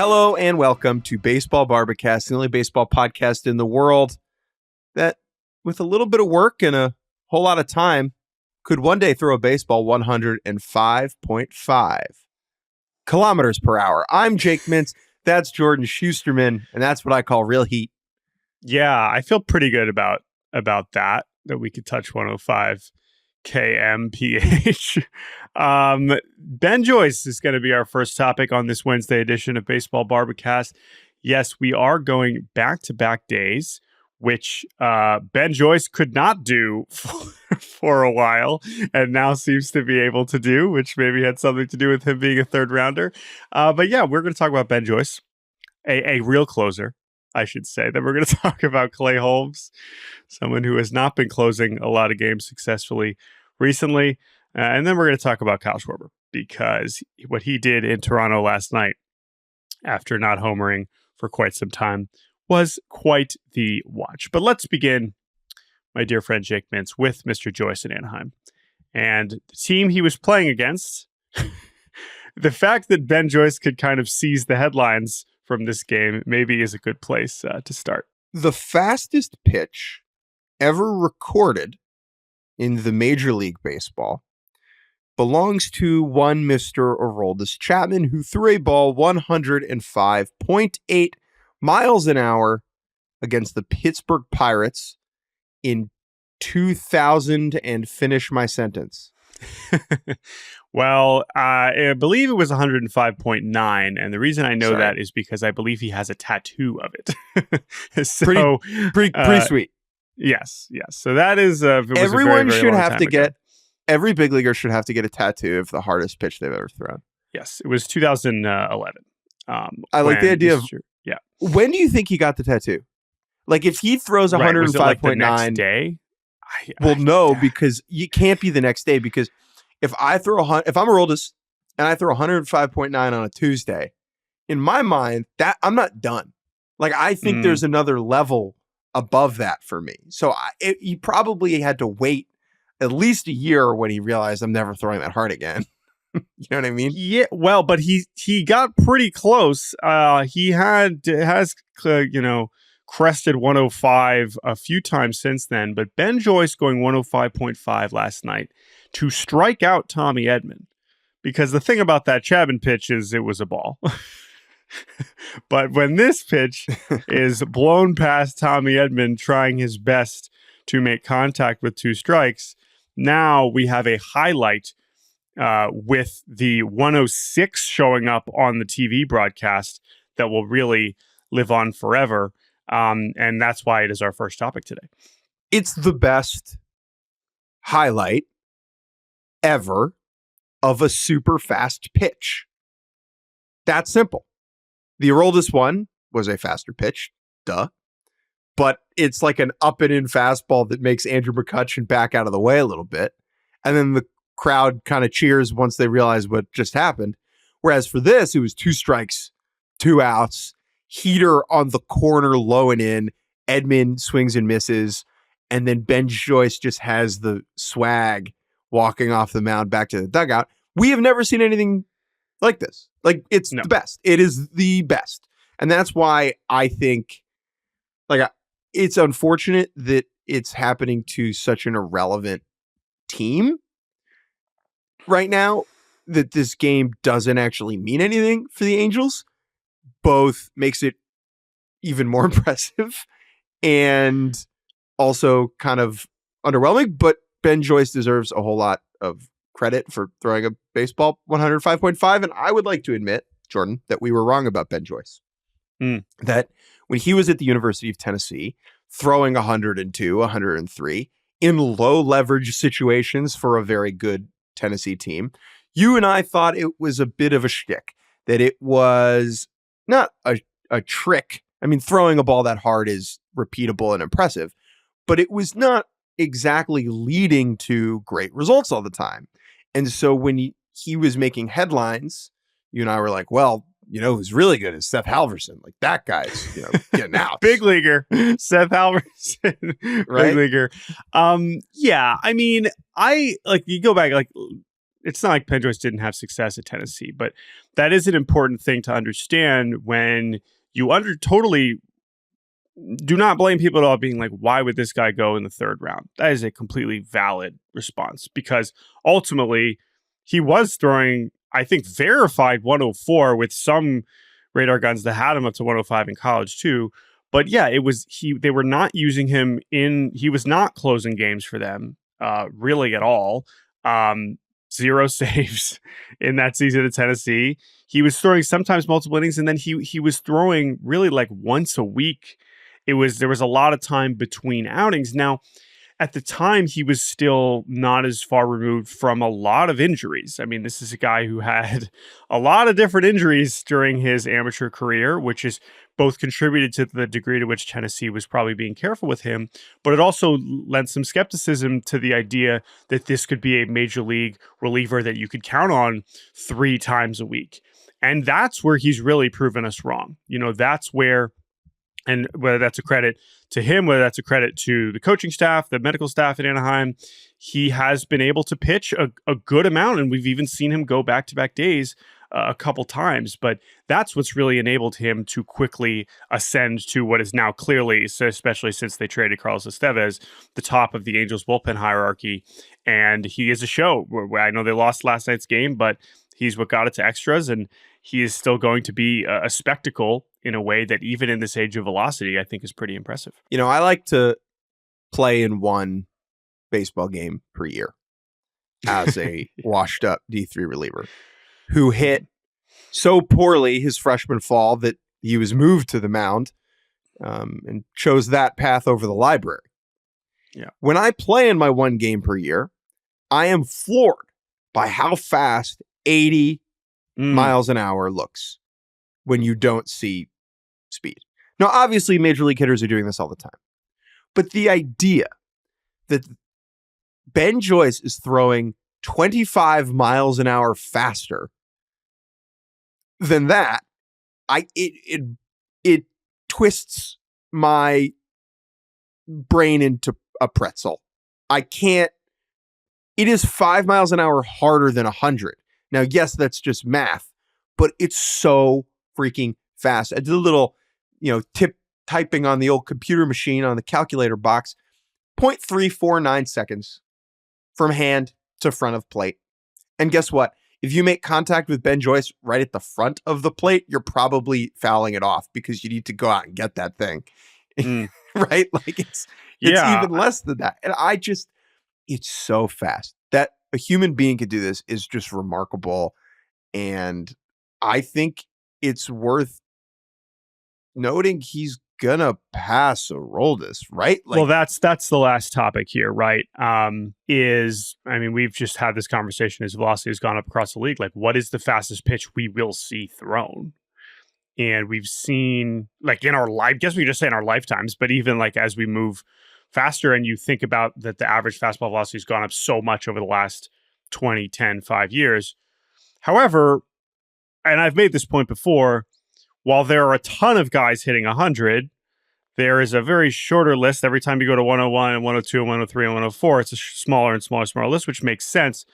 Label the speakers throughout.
Speaker 1: Hello and welcome to Baseball Barbacast, the only baseball podcast in the world that, with a little bit of work and a whole lot of time, could one day throw a baseball 105.5 kilometers per hour. I'm Jake Mintz. That's Jordan Shusterman, and that's what I call real heat.
Speaker 2: Yeah, I feel pretty good about that we could touch 105 kmph. Ben Joyce is going to be our first topic on this Wednesday edition of Baseball Barbacast. Yes, we are going back-to-back days, which Ben Joyce could not do for a while and now seems to be able to do, which maybe had something to do with him being a third rounder. But yeah, we're going to talk about Ben Joyce, a real closer, I should say. Then we're going to talk about Clay Holmes, someone who has not been closing a lot of games successfully recently. And then we're going to talk about Kyle Schwarber, because what he did in Toronto last night after not homering for quite some time was quite the watch. But let's begin, my dear friend Jake Mintz, with Mr. Joyce in Anaheim. And the team he was playing against, the fact that Ben Joyce could kind of seize the headlines from this game maybe is a good place to start.
Speaker 1: The fastest pitch ever recorded in the Major League Baseball belongs to one Mr. Aroldis Chapman, who threw a ball 105.8 miles an hour against the Pittsburgh Pirates in 2000, and finish my sentence.
Speaker 2: Well, I believe it was 105.9, and the reason I know that is because I believe he has a tattoo of it. So,
Speaker 1: pretty sweet.
Speaker 2: Yes. So that is
Speaker 1: everyone should have to get. Every big leaguer should have to get a tattoo of the hardest pitch they've ever thrown.
Speaker 2: Yes, it was 2011.
Speaker 1: I like the idea of.
Speaker 2: Yeah.
Speaker 1: When do you think he got the tattue? Like, if he throws 105.9,
Speaker 2: like the next day?
Speaker 1: No, because you can't be the next day, because if I'm Aroldis and I throw 105.9 on a Tuesday, in my mind, that I'm not done. Like, I think there's another level above that for me. So he probably had to wait at least a year when he realized I'm never throwing that hard again. You know what I mean?
Speaker 2: Yeah. Well, but he got pretty close. He has crested 105 a few times since then, but Ben Joyce going 105.5 last night to strike out Tommy Edman, because the thing about that Chapman pitch is it was a ball. But when this pitch is blown past Tommy Edman trying his best to make contact with two strikes, now we have a highlight with the 106 showing up on the TV broadcast that will really live on forever. And that's why it is our first topic today.
Speaker 1: It's the best highlight ever of a super fast pitch. That's simple. The Aroldis one was a faster pitch, duh. But it's like an up and in fastball that makes Andrew McCutchen back out of the way a little bit. And then the crowd kind of cheers once they realize what just happened. Whereas for this, it was 2 strikes, 2 outs, heater on the corner, low and in. Edman swings and misses. And then Ben Joyce just has the swag walking off the mound back to the dugout. We have never seen anything like this. Like, it's the best. It is the best. And that's why I think, like, it's unfortunate that it's happening to such an irrelevant team right now, that this game doesn't actually mean anything for the Angels. Both makes it even more impressive and also kind of underwhelming, but Ben Joyce deserves a whole lot of credit for throwing a baseball 105.5. And I would like to admit, Jordan, that we were wrong about Ben Joyce. That when he was at the University of Tennessee, throwing 102, 103 in low leverage situations for a very good Tennessee team, you and I thought it was a bit of a shtick, that it was not a trick. I mean, throwing a ball that hard is repeatable and impressive, but it was not exactly leading to great results all the time. And so when he was making headlines, you and I were like, well, you know, who's really good is Seth Halverson. Like, that guy's, you know, getting out.
Speaker 2: Big leaguer, Seth Halverson,
Speaker 1: right?
Speaker 2: Big leaguer. Yeah, I mean, you go back, like, it's not like Ben Joyce didn't have success at Tennessee, but that is an important thing to understand when you totally do not blame people at all being like, why would this guy go in the third round? That is a completely valid response because ultimately he was throwing, I think, verified 104 with some radar guns that had him up to 105 in college too. But yeah, they were not using him he was not closing games for them really at all. 0 saves in that season at Tennessee. He was throwing sometimes multiple innings, and then he was throwing really like once a week. There was a lot of time between outings. Now, at the time, he was still not as far removed from a lot of injuries. I mean, this is a guy who had a lot of different injuries during his amateur career, which is both contributed to the degree to which Tennessee was probably being careful with him, but it also lent some skepticism to the idea that this could be a major league reliever that you could count on 3 times a week. And that's where he's really proven us wrong. That's where, and whether that's a credit to him, whether that's a credit to the coaching staff, the medical staff at Anaheim, he has been able to pitch a good amount. And we've even seen him go back-to-back days a couple times. But that's what's really enabled him to quickly ascend to what is now clearly, especially since they traded Carlos Estevez, the top of the Angels bullpen hierarchy. And he is a show. I know they lost last night's game, but he's what got it to extras. And he is still going to be a spectacle in a way that even in this age of velocity, I think is pretty impressive.
Speaker 1: I like to play in one baseball game per year as a washed up D3 reliever who hit so poorly his freshman fall that he was moved to the mound and chose that path over the library.
Speaker 2: Yeah.
Speaker 1: When I play in my one game per year, I am floored by how fast 80 miles an hour looks when you don't see speed. Now, obviously, major league hitters are doing this all the time. But the idea that Ben Joyce is throwing 25 miles an hour faster than that, it twists my brain into a pretzel. I can't. It is 5 miles an hour harder than 100. Now, yes, that's just math, but it's so freaking fast. I did a little, typing on the old computer machine on the calculator box, 0.349 seconds from hand to front of plate. And guess what? If you make contact with Ben Joyce right at the front of the plate, you're probably fouling it off because you need to go out and get that thing. Right? Like it's even less than that. And it's so fast that a human being could do this is just remarkable. And I think it's worth noting he's gonna pass Aroldis, right?
Speaker 2: Well, that's the last topic here, right? We've just had this conversation as velocity has gone up across the league. Like, what is the fastest pitch we will see thrown? And we've seen, like, in our life, I guess we just say in our lifetimes, but even like as we move faster and you think about that the average fastball velocity has gone up so much over the last 20, 10, 5 years. However, and I've made this point before, while there are a ton of guys hitting 100, there is a very shorter list. Every time you go to 101 and 102 and 103 and 104, it's a smaller and smaller list, which makes sense.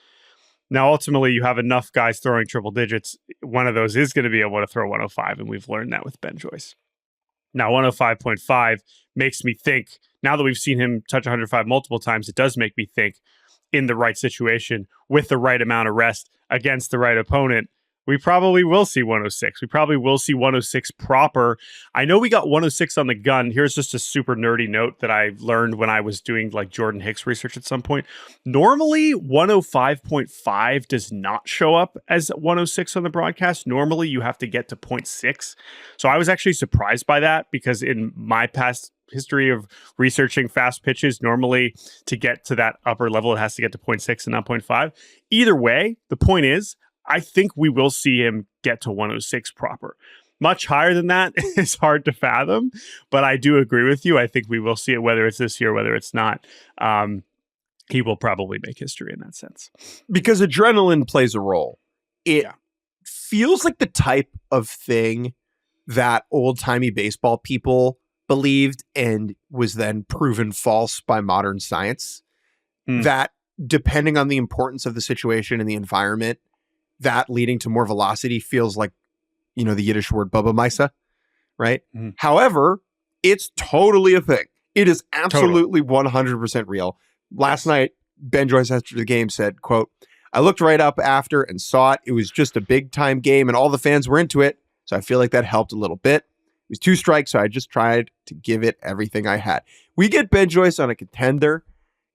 Speaker 2: Now, ultimately, you have enough guys throwing triple digits. One of those is going to be able to throw 105, and we've learned that with Ben Joyce. Now, 105.5 makes me think, now that we've seen him touch 105 multiple times, it does make me think in the right situation, with the right amount of rest against the right opponent, we probably will see 106. We probably will see 106 proper. I know we got 106 on the gun. Here's just a super nerdy note that I learned when I was doing like Jordan Hicks research at some point. Normally, 105.5 does not show up as 106 on the broadcast. Normally, you have to get to 0.6. So I was actually surprised by that because in my past history of researching fast pitches, normally to get to that upper level, it has to get to 0.6 and not 0.5. Either way, the point is, I think we will see him get to 106 proper. Much higher than that is hard to fathom, but I do agree with you. I think we will see it, whether it's this year, whether it's not. He will probably make history in that sense.
Speaker 1: Because adrenaline plays a role. It feels like the type of thing that old-timey baseball people believed and was then proven false by modern science. That depending on the importance of the situation and the environment, that leading to more velocity feels like, the Yiddish word Bubba Misa, right?
Speaker 2: Mhm.
Speaker 1: However, it's totally a thing. It is absolutely 100% real. Last night, Ben Joyce after the game said, quote, "I looked right up after and saw it. It was just a big time game and all the fans were into it. So I feel like that helped a little bit. It was 2 strikes, so I just tried to give it everything I had." We get Ben Joyce on a contender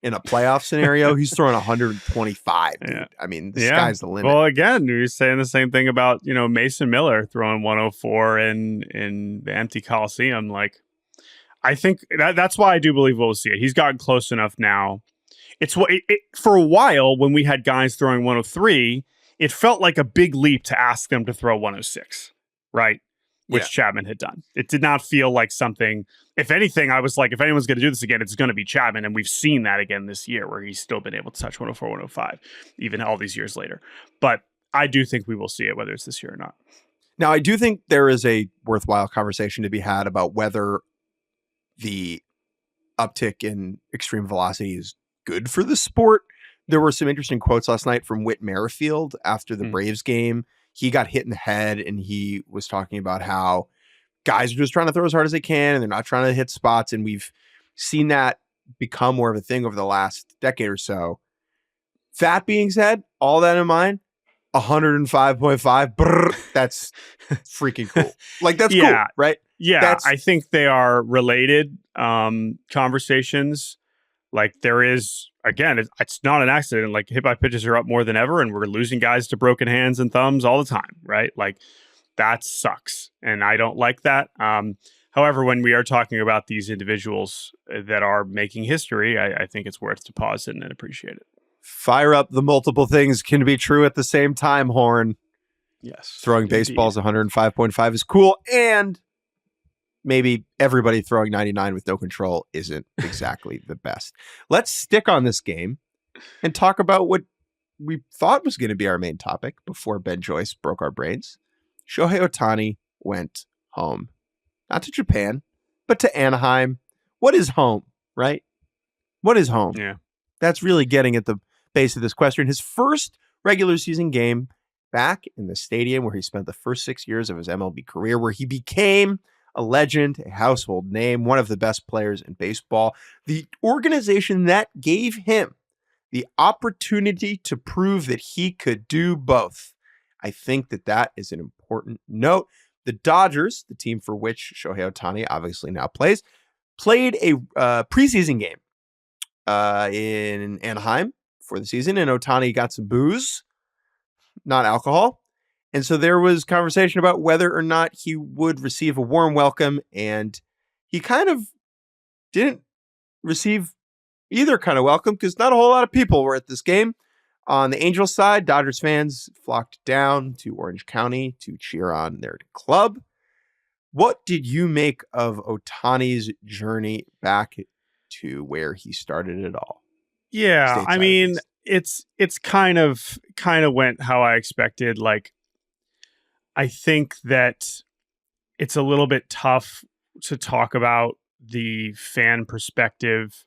Speaker 1: in a playoff scenario. He's throwing 125. Dude.
Speaker 2: Yeah.
Speaker 1: I mean, the sky's the limit.
Speaker 2: Well, again, you're saying the same thing about, Mason Miller throwing 104 in the empty Coliseum. Like, I think that's why I do believe we'll see it. He's gotten close enough now. It's what for a while when we had guys throwing 103, it felt like a big leap to ask them to throw 106, right? Which Chapman had done. It did not feel like something. If anything, I was like, if anyone's going to do this again, it's going to be Chapman. And we've seen that again this year where he's still been able to touch 104, 105, even all these years later. But I do think we will see it, whether it's this year or not.
Speaker 1: Now, I do think there is a worthwhile conversation to be had about whether the uptick in extreme velocity is good for the sport. There were some interesting quotes last night from Whit Merrifield after the Braves game. He got hit in the head and he was talking about how guys are just trying to throw as hard as they can and they're not trying to hit spots. And we've seen that become more of a thing over the last decade or so. That being said, all that in mind, 105.5, that's freaking cool. Like, that's cool, right?
Speaker 2: Yeah, I think they are related conversations. Like, there is, again, it's not an accident. Like, hit by pitches are up more than ever, and we're losing guys to broken hands and thumbs all the time, right? Like, that sucks, and I don't like that. However, when we are talking about these individuals that are making history, I think it's worth to pause and appreciate it.
Speaker 1: Fire up the multiple things can be true at the same time, Horn.
Speaker 2: Yes.
Speaker 1: Throwing baseballs 105.5 is cool, and maybe everybody throwing 99 with no control isn't exactly the best. Let's stick on this game and talk about what we thought was going to be our main topic before Ben Joyce broke our brains. Shohei Ohtani went home. Not to Japan, but to Anaheim. What is home, right? What is home?
Speaker 2: Yeah.
Speaker 1: That's really getting at the base of this question. His first regular season game back in the stadium where he spent the first 6 years of his MLB career, where he became a legend, a household name, one of the best players in baseball. The organization that gave him the opportunity to prove that he could do both. I think that is an important note. The Dodgers, the team for which Shohei Ohtani obviously now plays, played a preseason game in Anaheim for the season, and Ohtani got some booze, not alcohol. And so there was conversation about whether or not he would receive a warm welcome, and he kind of didn't receive either kind of welcome because not a whole lot of people were at this game. On the Angels side, Dodgers fans flocked down to Orange County to cheer on their club. What did you make of Ohtani's journey back to where he started it all?
Speaker 2: Yeah, I mean, it's kind of went how I expected. Like, I think that it's a little bit tough to talk about the fan perspective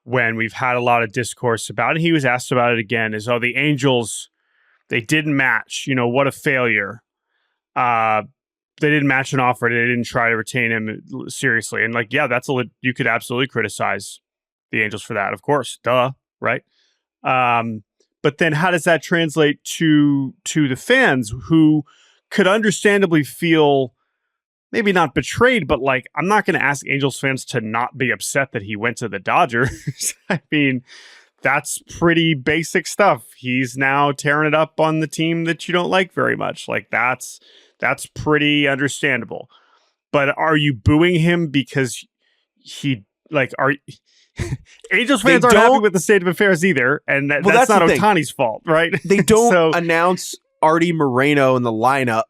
Speaker 2: when we've had a lot of discourse about it. He was asked about it again, is, the Angels, they didn't match, what a failure. They didn't match an offer. They didn't try to retain him seriously. And like, yeah, you could absolutely criticize the Angels for that. Of course, duh, right? But then how does that translate to the fans who could understandably feel maybe not betrayed, but like, I'm not going to ask Angels fans to not be upset that he went to the Dodgers. I mean, that's pretty basic stuff. He's now tearing it up on the team that you don't like very much. Like, that's pretty understandable. But are you booing him because Angels fans aren't happy with the state of affairs either, and that's not Ohtani's fault, right? They
Speaker 1: don't announce Artie Moreno in the lineup,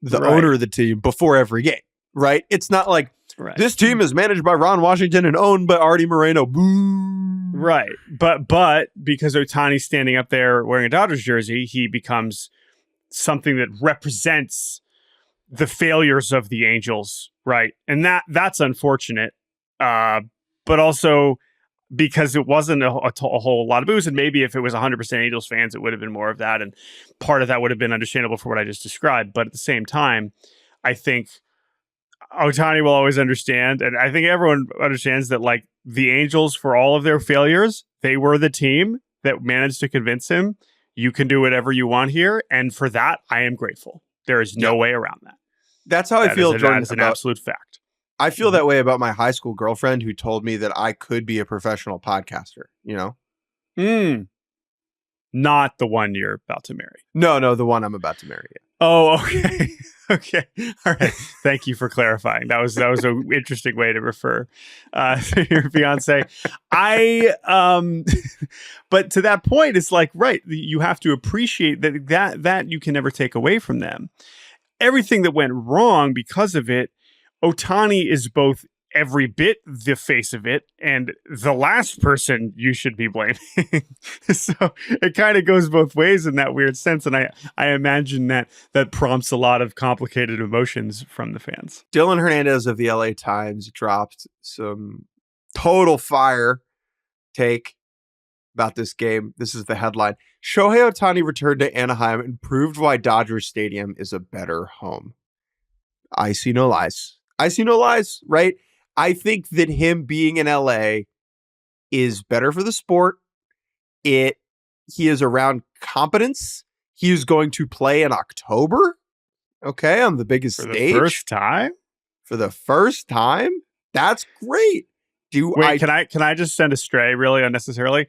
Speaker 1: the owner of the team, before every game, right? It's not like this team is managed by Ron Washington and owned by Artie Moreno. Boo.
Speaker 2: Right. But because Ohtani's standing up there wearing a Dodgers jersey, he becomes something that represents the failures of the Angels, right? And that's unfortunate. But also, because it wasn't a whole lot of booze. And maybe if it was 100% Angels fans, it would have been more of that. And part of that would have been understandable for what I just described. But at the same time, I think Ohtani will always understand. And I think everyone understands that, like, the Angels, for all of their failures, they were the team that managed to convince him, you can do whatever you want here. And for that, I am grateful. There is no way around that.
Speaker 1: That's how I feel, Jordan.
Speaker 2: That is an absolute fact.
Speaker 1: I feel that way about my high school girlfriend who told me that I could be a professional podcaster,
Speaker 2: Not the one you're about to marry.
Speaker 1: No, the one I'm about to marry.
Speaker 2: Oh, okay. Okay. All right. Thank you for clarifying. That was an interesting way to refer to your fiance. But to that point, it's like, right, you have to appreciate that you can never take away from them. Everything that went wrong because of it, Ohtani is both every bit the face of it and the last person you should be blaming. So it kind of goes both ways in that weird sense. And I imagine that prompts a lot of complicated emotions from the fans.
Speaker 1: Dylan Hernandez of the LA Times dropped some total fire take about this game. This is the headline. Shohei Ohtani returned to Anaheim and proved why Dodger Stadium is a better home. I see no lies. Right? I think that him being in LA is better for the sport. He is around competence. He is going to play in October. Okay, on the biggest stage.
Speaker 2: For the first time?
Speaker 1: That's great.
Speaker 2: Can I just send a stray really unnecessarily?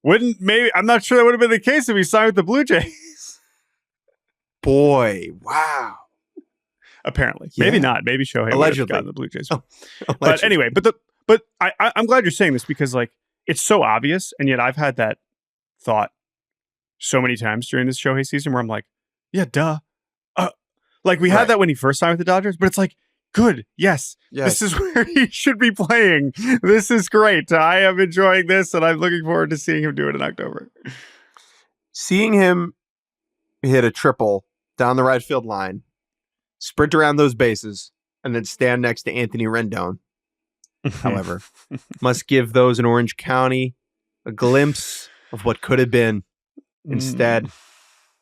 Speaker 2: I'm not sure that would have been the case if he signed with the Blue Jays.
Speaker 1: Boy, wow.
Speaker 2: Apparently, maybe not. Maybe Shohei would have gotten the Blue Jays. But anyway, I'm glad you're saying this because, like, it's so obvious, and yet I've had that thought so many times during this Shohei season where I'm like, yeah, duh. Like we had that when he first signed with the Dodgers, but it's like, good, yes, this is where he should be playing. This is great. I am enjoying this, and I'm looking forward to seeing him do it in October.
Speaker 1: Seeing him hit a triple down the right field line, sprint around those bases, and then stand next to Anthony Rendon, however, must give those in Orange County a glimpse of what could have been. Instead,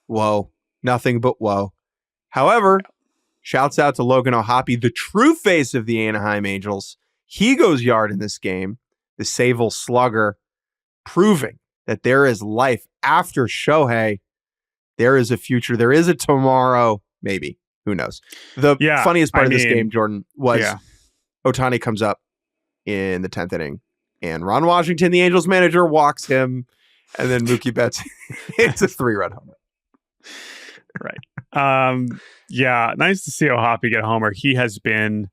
Speaker 1: woe. Nothing but woe. However, shouts out to Logan O'Hoppe, the true face of the Anaheim Angels. He goes yard in this game, the Sable slugger, proving that there is life after Shohei. There is a future. There is a tomorrow, maybe. Who knows? The funniest part of this game, Jordan, was Ohtani comes up in the 10th inning, and Ron Washington, the Angels manager, walks him, and then Mookie Betts hits a 3-run homer.
Speaker 2: Right. Nice to see O'Hoppe get a homer. He has been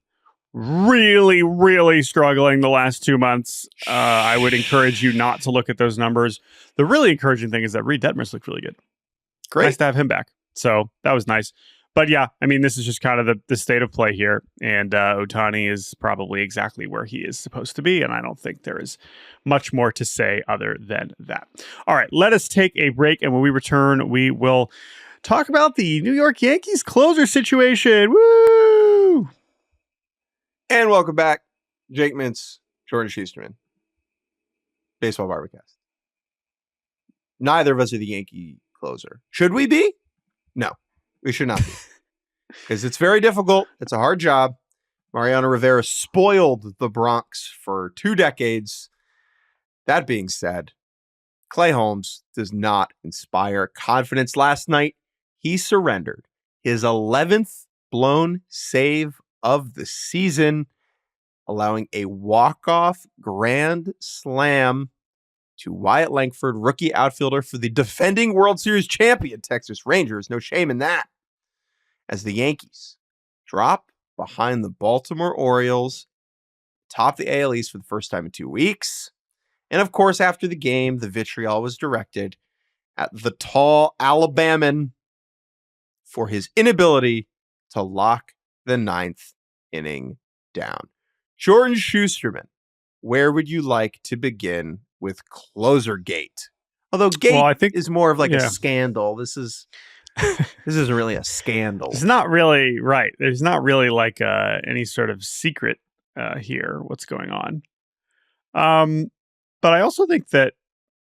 Speaker 2: really, really struggling the last 2 months. I would encourage you not to look at those numbers. The really encouraging thing is that Reed Detmers looked really good.
Speaker 1: Great.
Speaker 2: Nice to have him back. So that was nice. But yeah, I mean, this is just kind of the state of play here. And Ohtani is probably exactly where he is supposed to be. And I don't think there is much more to say other than that. All right, let us take a break. And when we return, we will talk about the New York Yankees closer situation. Woo!
Speaker 1: And welcome back, Jake Mintz, Jordan Shusterman, Baseball Barbacast. Neither of us are the Yankee closer. Should we be? No, we should not be. Because it's very difficult. It's a hard job. Mariano Rivera spoiled the Bronx for 2 decades. That being said, Clay Holmes does not inspire confidence. Last night, he surrendered his 11th blown save of the season, allowing a walk-off grand slam to Wyatt Langford, rookie outfielder for the defending World Series champion Texas Rangers. No shame in that. As the Yankees drop behind the Baltimore Orioles, top the AL East for the first time in 2 weeks. And of course, after the game, the vitriol was directed at the tall Alabaman for his inability to lock the 9th inning down. Jordan Shusterman, where would you like to begin with Closer Gate? Although Gate I think is more of like a scandal. This isn't really a scandal.
Speaker 2: It's not really right. There's not really like any sort of secret here. What's going on? But I also think that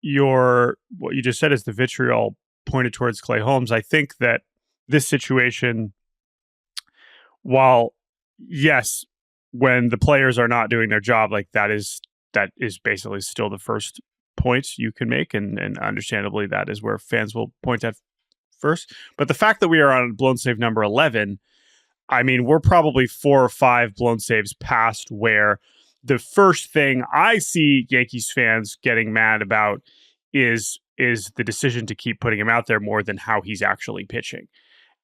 Speaker 2: what you just said is the vitriol pointed towards Clay Holmes. I think that this situation, while yes, when the players are not doing their job, like that is basically still the first point you can make, and understandably that is where fans will point at first. But the fact that we are on blown save number 11, I mean, we're probably 4 or 5 blown saves past where the first thing I see Yankees fans getting mad about is the decision to keep putting him out there more than how he's actually pitching.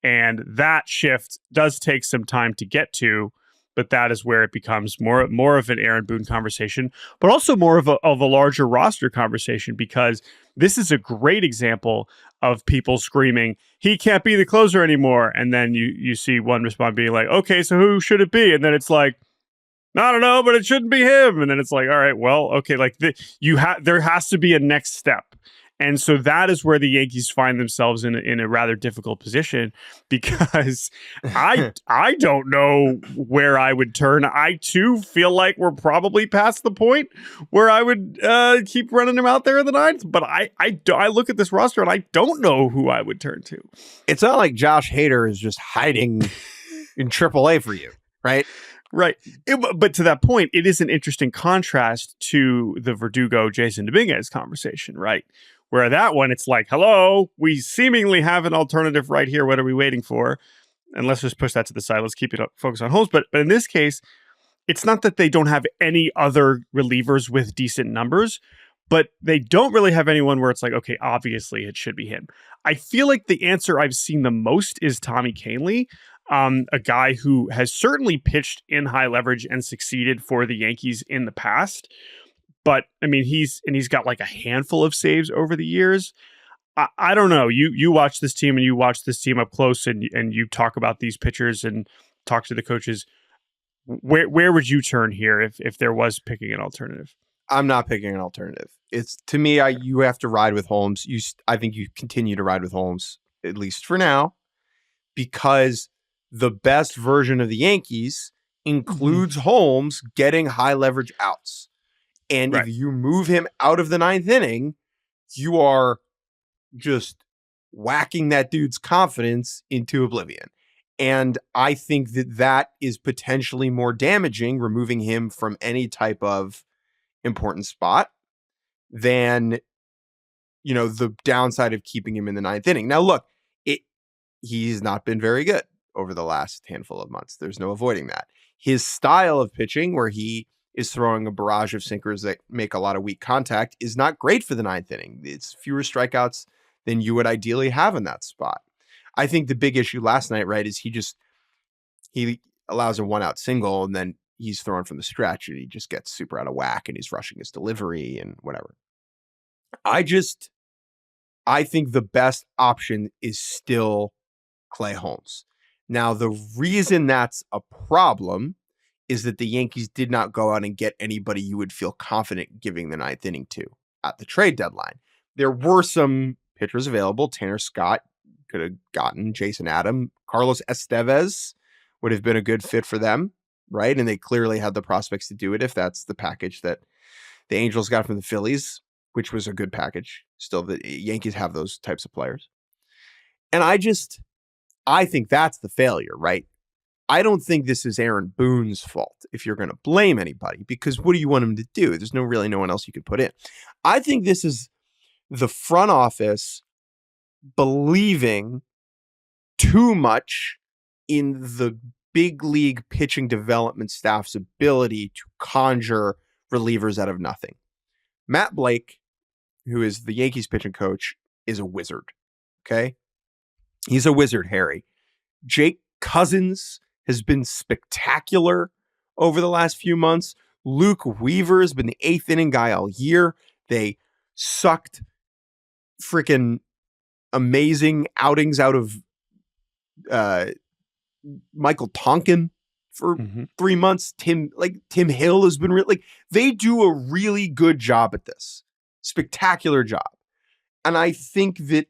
Speaker 2: And that shift does take some time to get to, but that is where it becomes more of an Aaron Boone conversation, but also more of a larger roster conversation, because this is a great example of people screaming, he can't be the closer anymore. And then you see one respond being like, okay, so who should it be? And then it's like, I don't know, but it shouldn't be him. And then it's like, all right, well, okay, like there has to be a next step. And so that is where the Yankees find themselves in a rather difficult position, because I don't know where I would turn. I too feel like we're probably past the point where I would keep running him out there in the ninth. But I look at this roster and I don't know who I would turn to.
Speaker 1: It's not like Josh Hader is just hiding in AAA for you, right?
Speaker 2: Right. But to that point, it is an interesting contrast to the Verdugo, Jason Dominguez conversation, right? Where that one, it's like, hello, we seemingly have an alternative right here. What are we waiting for? And let's just push that to the side. Let's keep it focused on Holmes. But in this case, it's not that they don't have any other relievers with decent numbers, but they don't really have anyone where it's like, okay, obviously it should be him. I feel like the answer I've seen the most is Tommy Kahnle, a guy who has certainly pitched in high leverage and succeeded for the Yankees in the past. But I mean, he's got like a handful of saves over the years. I don't know. You watch this team and you watch this team up close, and you talk about these pitchers and talk to the coaches. Where would you turn here if there was picking an alternative?
Speaker 1: I'm not picking an alternative. It's, to me, you have to ride with Holmes. I think you continue to ride with Holmes, at least for now, because the best version of the Yankees includes Holmes getting high leverage outs. And if you move him out of the ninth inning, you are just whacking that dude's confidence into oblivion. And I think that is potentially more damaging, removing him from any type of important spot, than, the downside of keeping him in the ninth inning. Now, look, he's not been very good over the last handful of months. There's no avoiding that. His style of pitching, where he is throwing a barrage of sinkers that make a lot of weak contact, is not great for the ninth inning. It's fewer strikeouts than you would ideally have in that spot. I think the big issue last night, right, is he allows a 1-out single, and then he's throwing from the stretch and he just gets super out of whack and he's rushing his delivery and whatever. I think the best option is still Clay Holmes. Now, the reason that's a problem is that the Yankees did not go out and get anybody you would feel confident giving the ninth inning to at the trade deadline. There were some pitchers available. Tanner Scott could have gotten Jason Adam. Carlos Estevez would have been a good fit for them, right? And they clearly had the prospects to do it if that's the package that the Angels got from the Phillies, which was a good package. Still, the Yankees have those types of players. And I think that's the failure, right? I don't think this is Aaron Boone's fault if you're going to blame anybody, because what do you want him to do? There's no one else you could put in. I think this is the front office believing too much in the big league pitching development staff's ability to conjure relievers out of nothing. Matt Blake, who is the Yankees pitching coach, is a wizard. Okay. He's a wizard, Harry. Jake Cousins has been spectacular over the last few months. Luke Weaver has been the 8th inning guy all year. They sucked freaking amazing outings out of Michael Tonkin for 3 months. Tim Hill has been they do a really good job at this. Spectacular job. And I think that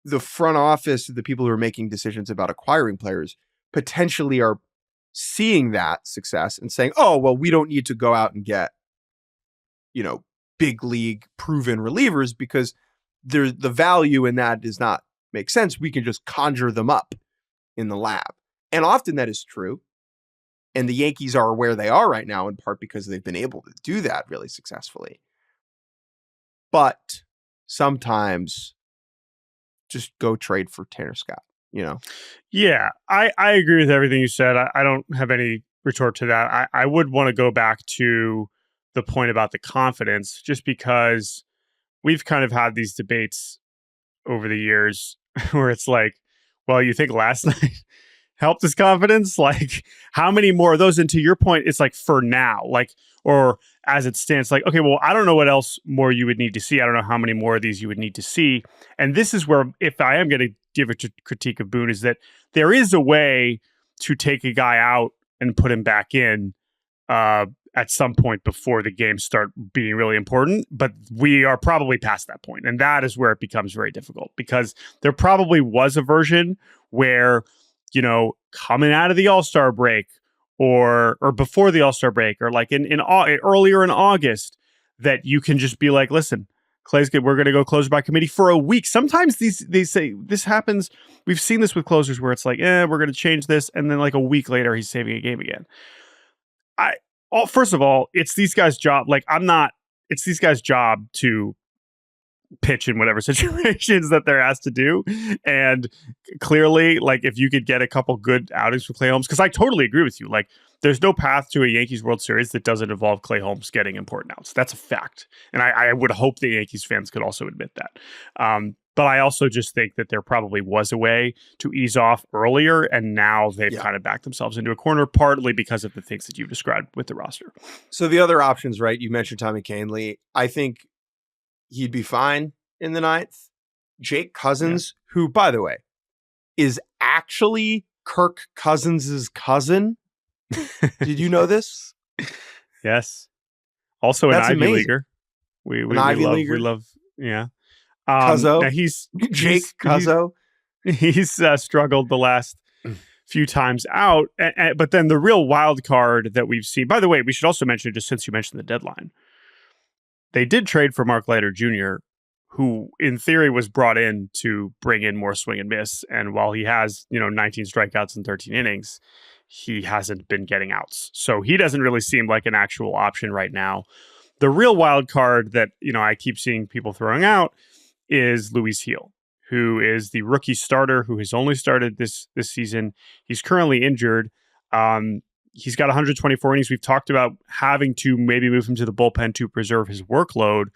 Speaker 1: the front office, the people who are making decisions about acquiring players, potentially are seeing that success and saying, oh, well, we don't need to go out and get big league proven relievers because the value in that does not make sense. We can just conjure them up in the lab. And often that is true. And the Yankees are where they are right now in part because they've been able to do that really successfully. But sometimes just go trade for Tanner Scott,
Speaker 2: Yeah, I agree with everything you said. I don't have any retort to that. I would want to go back to the point about the confidence, just because we've kind of had these debates over the years where it's like, well, you think last night helped his confidence? Like, how many more of those? And to your point, it's like for now, or as it stands, like, okay, well, I don't know what else more you would need to see. I don't know how many more of these you would need to see. And this is where, if I am going to give a critique of Boone, is that there is a way to take a guy out and put him back in at some point before the games start being really important. But we are probably past that point. And that is where it becomes very difficult, because there probably was a version where, coming out of the All-Star break or before the All-Star break, or like in earlier in August, that you can just be like, listen, Clay's good. We're going to go closer by committee for a week. Sometimes they say this happens. We've seen this with closers where it's like, we're going to change this. And then like a week later, he's saving a game again. First of all, it's these guys' job. It's these guys' job to pitch in whatever situations that they're asked to do. And clearly, like, if you could get a couple good outings for Clay Holmes, because I totally agree with you. Like, there's no path to a Yankees World Series that doesn't involve Clay Holmes getting important outs. That's a fact. And I would hope the Yankees fans could also admit that. But I also just think that there probably was a way to ease off earlier, and now they've kind of backed themselves into a corner, partly because of the things that you've described with the roster.
Speaker 1: So the other options, right? You mentioned Tommy Kahnle. I think he'd be fine in the ninth. Jake Cousins, who, by the way, is actually Kirk Cousins' cousin. Did you know this?
Speaker 2: Yes. Also an Ivy
Speaker 1: amazing.
Speaker 2: Leaguer. We love, yeah.
Speaker 1: Cuzzo.
Speaker 2: Now he's
Speaker 1: Jake Cuzzo.
Speaker 2: He's struggled the last few times out. But then the real wild card that we've seen, by the way, we should also mention, just since you mentioned the deadline, they did trade for Mark Leiter Jr., who in theory was brought in to bring in more swing and miss. And while he has, 19 strikeouts in 13 innings, he hasn't been getting outs. So he doesn't really seem like an actual option right now. The real wild card that, I keep seeing people throwing out is Luis Gil, who is the rookie starter who has only started this season. He's currently injured. He's got 124 innings. We've talked about having to maybe move him to the bullpen to preserve his workload.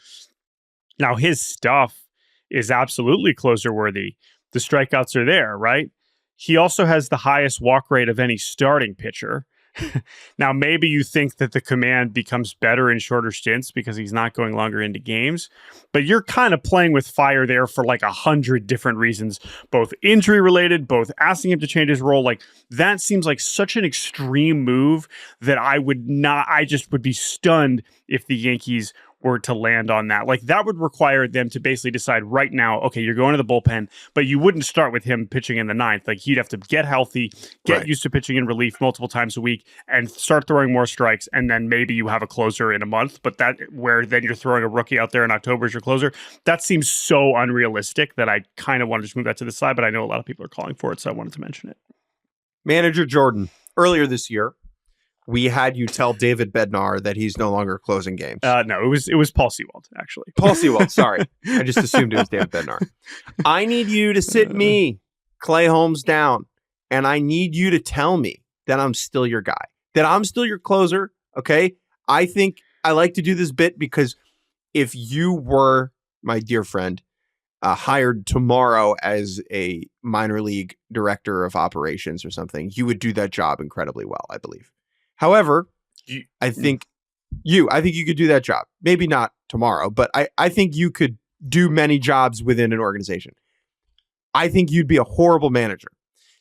Speaker 2: Now, his stuff is absolutely closer worthy. The strikeouts are there, right? He also has the highest walk rate of any starting pitcher. Now, maybe you think that the command becomes better in shorter stints because he's not going longer into games, but you're kind of playing with fire there for like 100 different reasons, both injury related, both asking him to change his role. Like, that seems like such an extreme move that I just would be stunned if the Yankees were to land on that. Like, that would require them to basically decide right now, okay, you're going to the bullpen, but you wouldn't start with him pitching in the ninth. Like, he'd have to get healthy, get used to pitching in relief multiple times a week, and start throwing more strikes, and then maybe you have a closer in a month. But that, where then you're throwing a rookie out there in October as your closer, that seems so unrealistic that I kind of want to just move that to the side, but I know a lot of people are calling for it, so I wanted to mention it.
Speaker 1: Manager Jordan, earlier this year, we had you tell David Bednar that he's no longer closing games.
Speaker 2: No, it was Paul Sewald, actually.
Speaker 1: Paul Sewald, sorry. I just assumed it was David Bednar. I need you to sit me, Clay Holmes, down, and I need you to tell me that I'm still your guy, that I'm still your closer, okay? I think I like to do this bit because if you were, my dear friend, hired tomorrow as a minor league director of operations or something, you would do that job incredibly well, I believe. However, I think you could do that job. Maybe not tomorrow, but I think you could do many jobs within an organization. I think you'd be a horrible manager.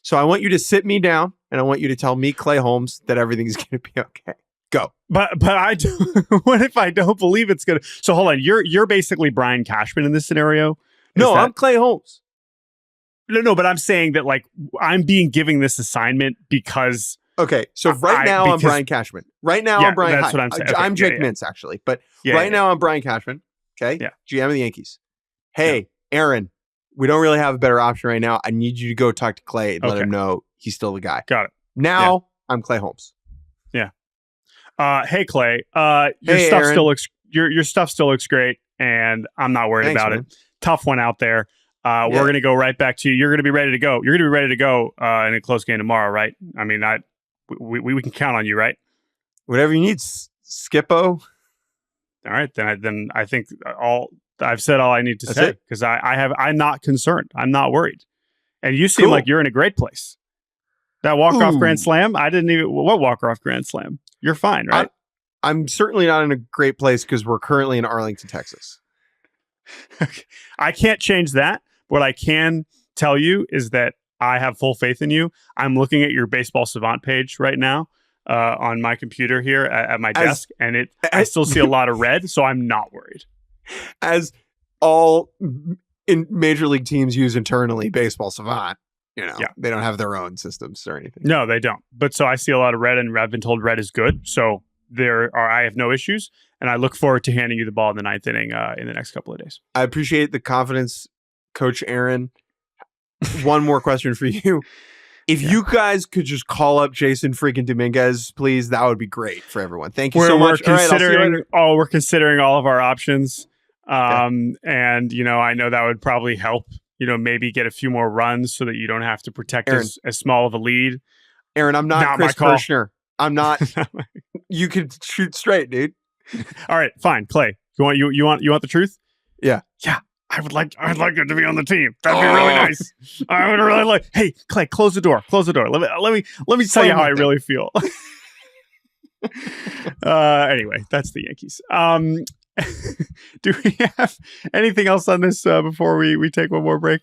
Speaker 1: So I want you to sit me down and I want you to tell me, Clay Holmes, that everything's going to be okay. Go.
Speaker 2: But I do, what if I don't believe it's going to? So hold on, you're basically Brian Cashman in this scenario.
Speaker 1: I'm Clay Holmes.
Speaker 2: No, but I'm saying that, like, I'm being given this assignment because
Speaker 1: Okay, so I'm Brian Cashman. Right now, I'm Brian.
Speaker 2: That's what I'm saying. Okay,
Speaker 1: I'm Jake Mintz, actually, but now I'm Brian Cashman. Okay, GM of the Yankees. Hey, Aaron, we don't really have a better option right now. I need you to go talk to Clay and let him know he's still the guy.
Speaker 2: Got it.
Speaker 1: Now I'm Clay Holmes.
Speaker 2: Yeah. Hey Clay, your stuff
Speaker 1: Aaron.
Speaker 2: still looks your stuff still looks great, and I'm not worried about it. Tough one out there. We're gonna go right back to you. You're gonna be ready to go. You're gonna be ready to go in a close game tomorrow, right? I mean, we can count on you, right?
Speaker 1: Whatever you need, Skippo.
Speaker 2: All right, then I think I've said all I need to say because I'm not concerned. I'm not worried, and you seem like you're in a great place. That walk-off grand slam, what walk-off grand slam? You're fine, right?
Speaker 1: I'm certainly not in a great place because we're currently in Arlington, Texas.
Speaker 2: I can't change that. What I can tell you is that I have full faith in you. I'm looking at your Baseball Savant page right now on my computer here at my desk, and I still see a lot of red, so I'm not worried.
Speaker 1: As all in major league teams use internally, Baseball Savant. They don't have their own systems or anything.
Speaker 2: No, they don't. But so I see a lot of red, and I've been told red is good. So I have no issues, and I look forward to handing you the ball in the ninth inning in the next couple of days.
Speaker 1: I appreciate the confidence, Coach Aaron. One more question for you. If you guys could just call up Jason freaking Dominguez, please, that would be great for everyone. Thank you so much.
Speaker 2: We're considering all of our options. And, I know that would probably help. Maybe get a few more runs so that you don't have to protect as small of a lead.
Speaker 1: Aaron, I'm not Chris Kirshner. I'm not. You could shoot straight, dude.
Speaker 2: All right, fine. Clay, you want the truth?
Speaker 1: Yeah.
Speaker 2: I'd like it to be on the team. That'd be really nice. I would really like. Hey, Clay, close the door. Close the door. Let me tell you how I really feel. Anyway, that's the Yankees. Do we have anything else on this before we take one more break?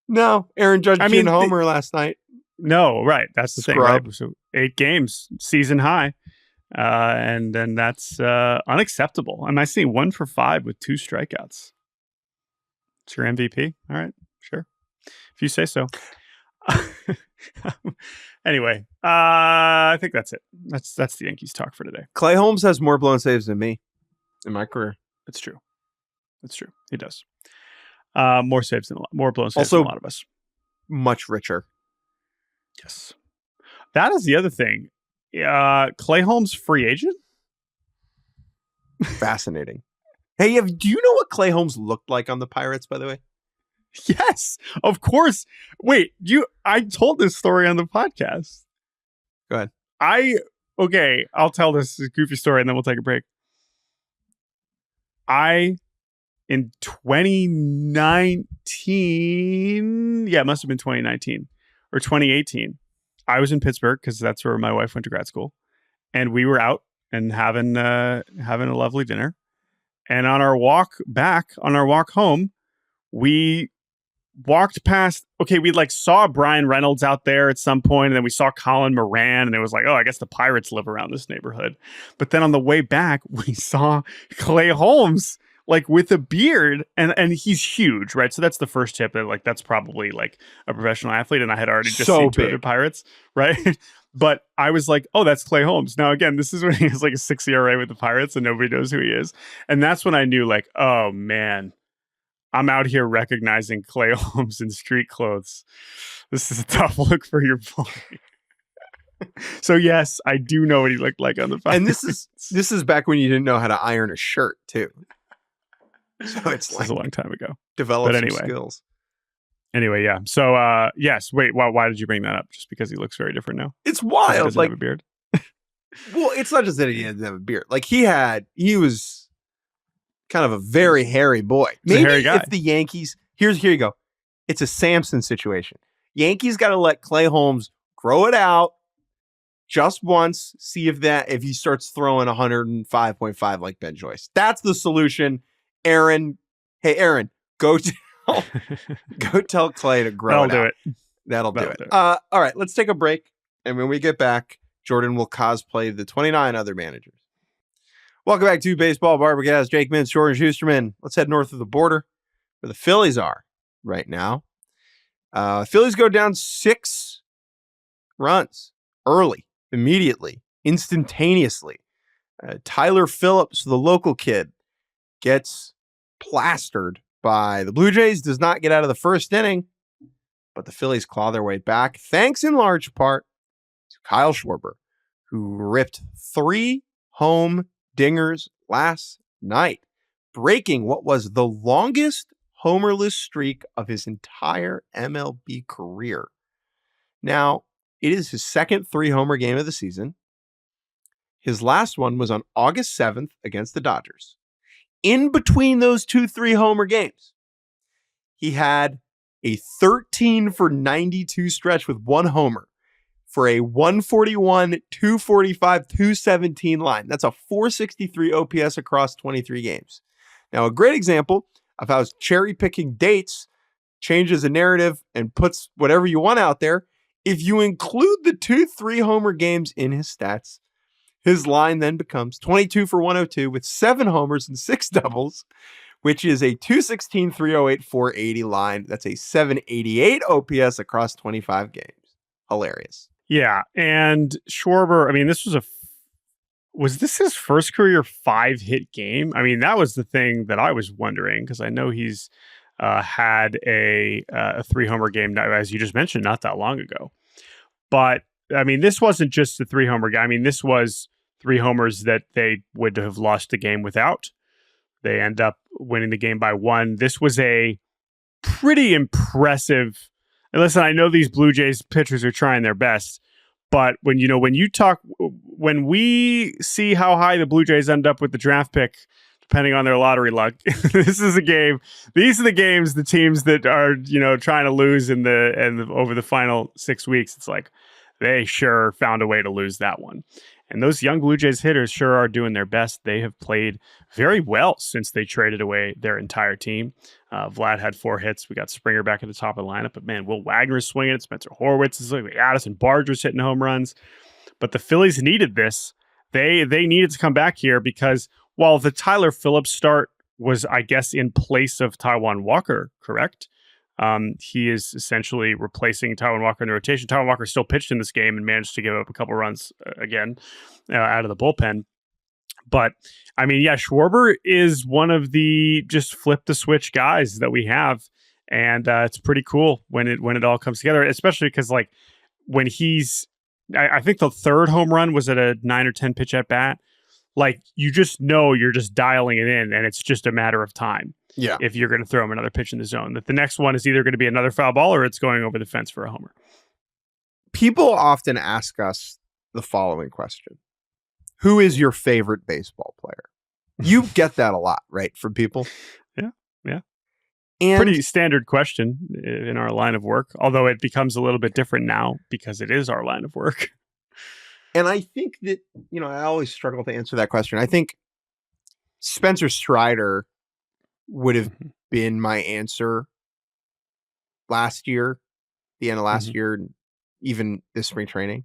Speaker 1: No. Aaron Judge being homer last night.
Speaker 2: No, right. That's the thing, right? So 8 games, season high. And then that's unacceptable. I see 1 for 5 with 2 strikeouts. It's your MVP? All right, sure. If you say so. Anyway, I think that's it. That's the Yankees talk for today.
Speaker 1: Clay Holmes has more blown saves than me in my career.
Speaker 2: It's true. He does. More saves more blown saves than a lot of us.
Speaker 1: Much richer.
Speaker 2: Yes. That is the other thing. Clay Holmes free agent?
Speaker 1: Fascinating. Hey, do you know what Clay Holmes looked like on the Pirates, by the way?
Speaker 2: Yes, of course. Wait, I told this story on the podcast.
Speaker 1: Go ahead.
Speaker 2: I'll tell this goofy story and then we'll take a break. In 2019, it must have been 2019 or 2018. I was in Pittsburgh because that's where my wife went to grad school, and we were out and having a lovely dinner. And on our walk home, we walked past. Okay, we saw Brian Reynolds out there at some point, and then we saw Colin Moran, and it was like, oh, I guess the Pirates live around this neighborhood. But then on the way back, we saw Clay Holmes with a beard, and he's huge, right? So that's the first tip that that's probably a professional athlete, and I had already just seen 2 other Pirates, right? But I was like, oh, that's Clay Holmes. Now again, this is when he has a 6 ERA with the Pirates, and nobody knows who he is, and that's when I knew oh man, I'm out here recognizing Clay Holmes in street clothes. This is a tough look for your boy. So yes, I do know what he looked like on the Pirates.
Speaker 1: And this is back when you didn't know how to iron a shirt too. So it's
Speaker 2: a long time ago.
Speaker 1: Develop some skills.
Speaker 2: Anyway, yeah. So yes. Wait. Why did you bring that up? Just because he looks very different now?
Speaker 1: It's wild.
Speaker 2: He doesn't have a beard.
Speaker 1: Well, it's not just that he didn't have a beard. He was kind of a very hairy boy. Maybe
Speaker 2: a hairy guy.
Speaker 1: If the Yankees here you go. It's a Samson situation. Yankees got to let Clay Holmes grow it out just once. See if he starts throwing 105.5 like Ben Joyce. That's the solution. Aaron, go tell Clay to grow it out. That'll do it. All right, let's take a break. And when we get back, Jordan will cosplay the 29 other managers. Welcome back to Baseball Barbecast. Jake Mintz, Jordan Shusterman. Let's head north of the border where the Phillies are right now. Phillies go down 6 runs early, immediately, instantaneously. Tyler Phillips, the local kid, gets plastered by the Blue Jays, does not get out of the first inning, but the Phillies claw their way back, thanks in large part to Kyle Schwarber, who ripped 3 home dingers last night, breaking what was the longest homerless streak of his entire MLB career. Now, it is his second 3-homer game of the season. His last one was on August 7th against the Dodgers. In between those 2 3-homer games, he had a 13 for 92 stretch with 1 homer for a 141, 245, 217 line. That's a 463 OPS across 23 games. Now, a great example of how cherry-picking dates changes a narrative and puts whatever you want out there. If you include the 2 3-homer games in his stats, his line then becomes 22 for 102 with 7 homers and 6 doubles, which is a 216, 308, 480 line. That's a 788 OPS across 25 games. Hilarious.
Speaker 2: Yeah, and Schwarber, I mean, was this his first career 5-hit game? I mean, that was the thing that I was wondering, because I know he's had a 3-homer game, as you just mentioned, not that long ago. But, I mean, this wasn't just a 3-homer game. I mean, this was 3 homers that they would have lost the game without. They end up winning the game by 1. This was a pretty impressive. And listen, I know these Blue Jays pitchers are trying their best, but when we see how high the Blue Jays end up with the draft pick, depending on their lottery luck, this is a game. These are the games, the teams that are, trying to lose over the final 6 weeks. It's like they sure found a way to lose that one. And those young Blue Jays hitters sure are doing their best. They have played very well since they traded away their entire team. Vlad had 4 hits. We got Springer back at the top of the lineup. But, man, Will Wagner's swinging it. Spencer Horwitz is like Addison Barger's hitting home runs. But the Phillies needed this. They needed to come back here because while the Tyler Phillips start was, I guess, in place of Taijuan Walker, correct? He is essentially replacing Taijuan Walker in the rotation. Taijuan Walker still pitched in this game and managed to give up a couple runs again out of the bullpen. But, I mean, yeah, Schwarber is one of the just flip the switch guys that we have. And it's pretty cool when it all comes together, especially because, like, when I think the 3rd home run was at a 9 or 10 pitch at bat. Like, you just know you're just dialing it in, and it's just a matter of time.
Speaker 1: Yeah.
Speaker 2: If you're going to throw him another pitch in the zone, that the next one is either going to be another foul ball or it's going over the fence for a homer.
Speaker 1: People often ask us the following question: who is your favorite baseball player? You get that a lot, right? From people.
Speaker 2: Yeah.
Speaker 1: And
Speaker 2: pretty standard question in our line of work, although it becomes a little bit different now because it is our line of work.
Speaker 1: And I think that, I always struggle to answer that question. I think Spencer Strider would have been my answer last year, the end of last year, and even this spring training.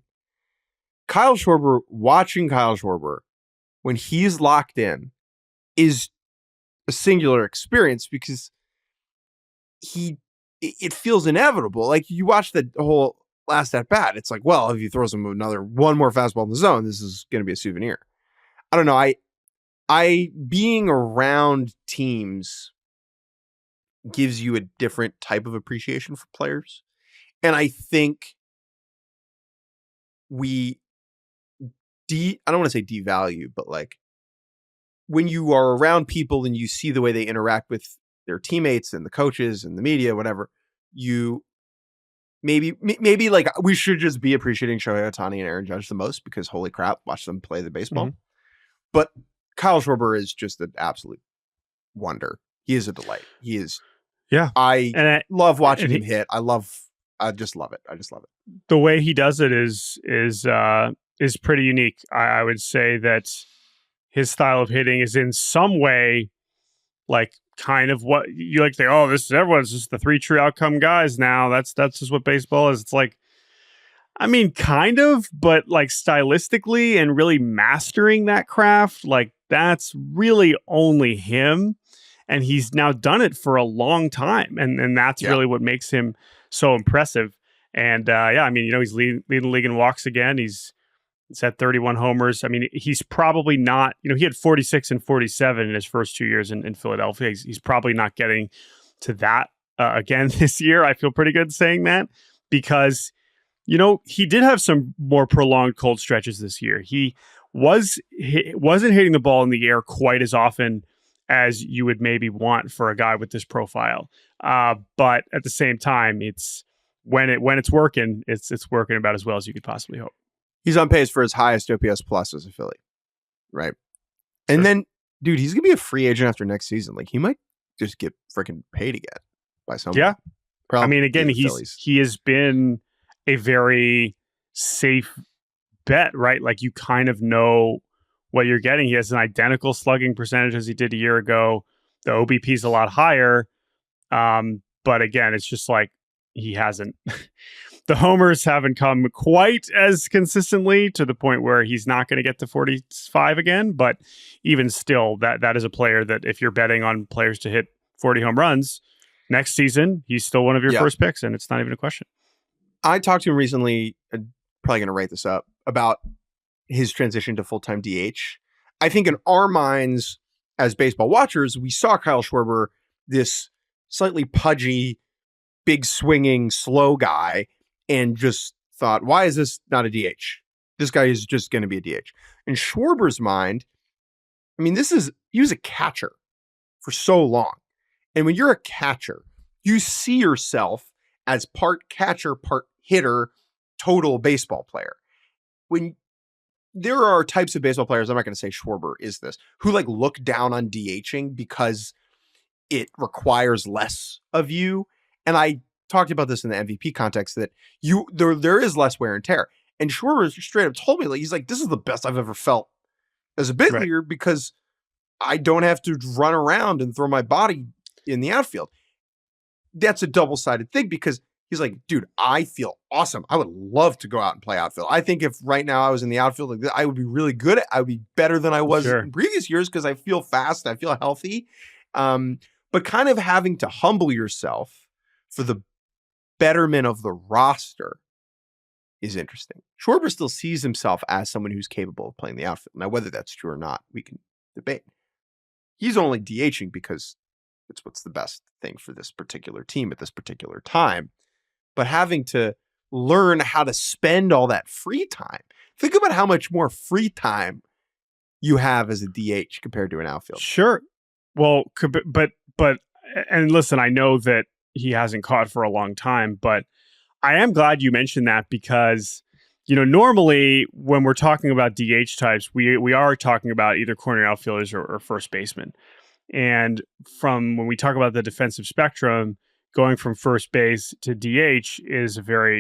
Speaker 1: Watching Kyle Schwarber when he's locked in is a singular experience because it feels inevitable. Like, you watch the whole last at bat, it's like, well, if he throws him one more fastball in the zone, this is going to be a souvenir. I don't know. I being around teams gives you a different type of appreciation for players. And I think I don't want to say devalue, but like when you are around people and you see the way they interact with their teammates and the coaches and the media, whatever, you maybe like we should just be appreciating Shohei Ohtani and Aaron Judge the most because holy crap, watch them play the baseball. But Kyle Schwarber is just an absolute wonder. He is a delight. He is.
Speaker 2: Yeah.
Speaker 1: I love watching him hit. I just love it.
Speaker 2: The way he does it is pretty unique. I would say that his style of hitting is in some way like kind of what you like to say, oh, everyone's just the 3 true outcome guys now. That's just what baseball is. It's like, I mean, kind of, but like stylistically and really mastering that craft, like that's really only him. And he's now done it for a long time. And that's really what makes him so impressive. And he's leading the league in walks again. He's at 31 homers. I mean, he's probably not, he had 46 and 47 in his first 2 years in Philadelphia. He's probably not getting to that again this year. I feel pretty good saying that because, he did have some more prolonged cold stretches this year. He wasn't hitting the ball in the air quite as often as you would maybe want for a guy with this profile. But at the same time, it's when it's working, it's working about as well as you could possibly hope.
Speaker 1: He's on pace for his highest OPS plus as a Philly, right? And then, dude, he's gonna be a free agent after next season. Like, he might just get freaking paid again by someone.
Speaker 2: Yeah,
Speaker 1: probably.
Speaker 2: I mean, again, he has been a very safe bet, right? Like, you kind of know what you're getting. He has an identical slugging percentage as he did a year ago. The OBP is a lot higher, but again, it's just like he hasn't. The homers haven't come quite as consistently to the point where he's not going to get to 45 again. But even still, that is a player that if you're betting on players to hit 40 home runs next season, he's still one of your first picks, and it's not even a question.
Speaker 1: I talked to him recently, probably going to write this up, about his transition to full-time DH. I think in our minds as baseball watchers, we saw Kyle Schwarber, this slightly pudgy, big swinging, slow guy, and just thought, why is this not a DH? This guy is just going to be a DH. In Schwarber's mind, I mean, he was a catcher for so long. And when you're a catcher, you see yourself as part catcher, part hitter, total baseball player. When there are types of baseball players, I'm not going to say Schwarber is this, who like look down on DHing because it requires less of you. And I talked about this in the MVP context that there is less wear and tear. And Schwarber straight up told me, like, he's like, this is the best I've ever felt as a big leaguer because I don't have to run around and throw my body in the outfield. That's a double-sided thing because he's like, dude, I feel awesome. I would love to go out and play outfield. I think if right now I was in the outfield like this, I would be really good. I would be better than I was in previous years because I feel fast. I feel healthy. But kind of having to humble yourself for the betterment of the roster is interesting. Schwarber still sees himself as someone who's capable of playing the outfield. Now, whether that's true or not, we can debate. He's only DHing because it's what's the best thing for this particular team at this particular time. But having to learn how to spend all that free time. Think about how much more free time you have as a DH compared to an outfield.
Speaker 2: Sure. Well, but and listen, I know that he hasn't caught for a long time, but I am glad you mentioned that because, normally when we're talking about DH types, we are talking about either corner outfielders or first baseman. And from when we talk about the defensive spectrum, going from first base to DH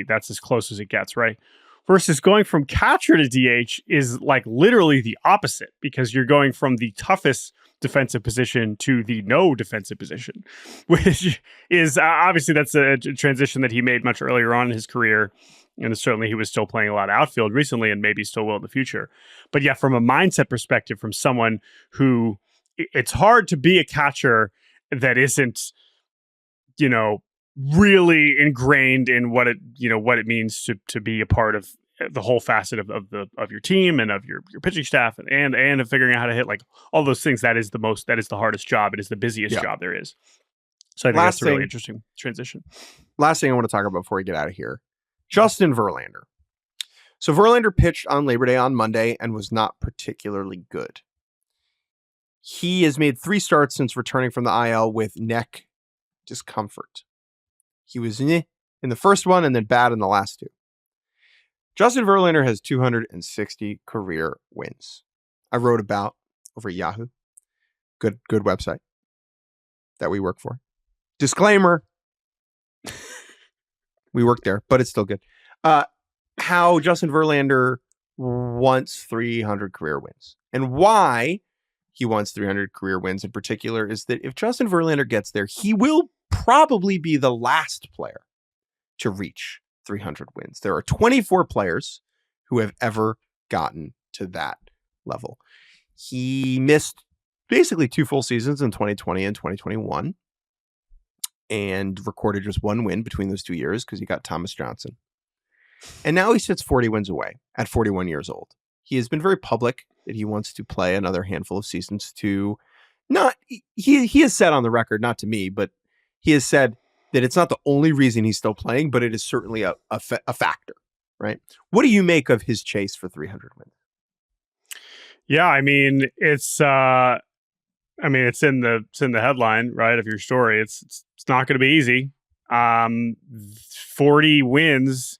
Speaker 2: that's as close as it gets, right? Versus going from catcher to DH is like literally the opposite because you're going from the toughest defensive position to the no defensive position, which is obviously that's a transition that he made much earlier on in his career. And certainly he was still playing a lot of outfield recently and maybe still will in the future. But yeah, from a mindset perspective, from someone who it's hard to be a catcher that isn't, really ingrained in what it means to be a part of the whole facet of your team and of your pitching staff and of figuring out how to hit, like all those things. That is the hardest job. It is the busiest job there is. So I think that's a really interesting transition.
Speaker 1: Last thing I want to talk about before we get out of here, Justin Verlander. So Verlander pitched on Labor Day on Monday and was not particularly good. He has made 3 starts since returning from the IL with neck discomfort. He was in the first one and then bad in the last 2. Justin Verlander has 260 career wins. I wrote about over at Yahoo. Good website that we work for. Disclaimer. We work there, but it's still good. How Justin Verlander wants 300 career wins. And why he wants 300 career wins in particular is that if Justin Verlander gets there, he will probably be the last player to reach 300 wins. There are 24 players who have ever gotten to that level. He missed basically 2 full seasons in 2020 and 2021. and recorded just one win between those 2 years because he got Thomas Johnson. And now he sits 40 wins away at 41 years old. He has been very public that he wants to play another handful of seasons to not, he has said on the record, not to me, but he has said that it's not the only reason he's still playing, but it is certainly a factor, right? What do you make of his chase for 300 wins?
Speaker 2: Yeah, I mean, it's in the headline, right, of your story. It's not going to be easy. 40 wins